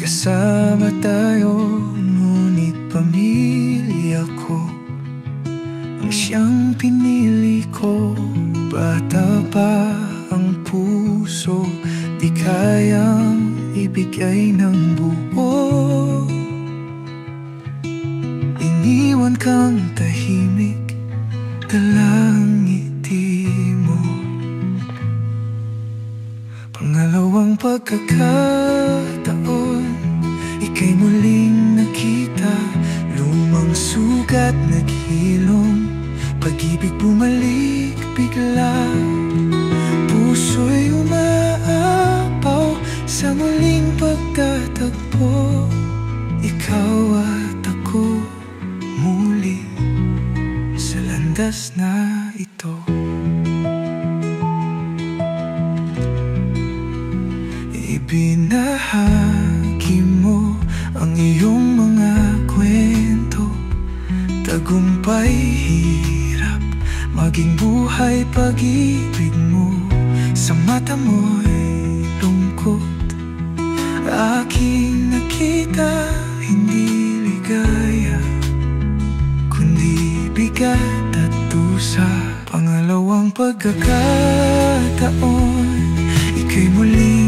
Magkasama tayo, ngunit pamilya ko ang siyang pinili ko. Bata pa ang puso, di kayang ibigay ng buo. Iniwan kang tahimik, dalang ngiti mo. Pangalawang pagkakataon, ika'y muling nakita. Lumang sugat naghilom, pag-ibig bumalik bigla. Puso'y umaapaw sa muling pagtatagpo. Ikaw at ako muli sa landas na ito. Ibinahagi mo ang iyong mga kwento, tagumpay, hirap, maging buhay, pag-ibig mo. Sa mata mo'y lungkot, aking nakita, hindi ligaya, kundi bigat at dusa. Pangalawang pagkakataon, ika'y muling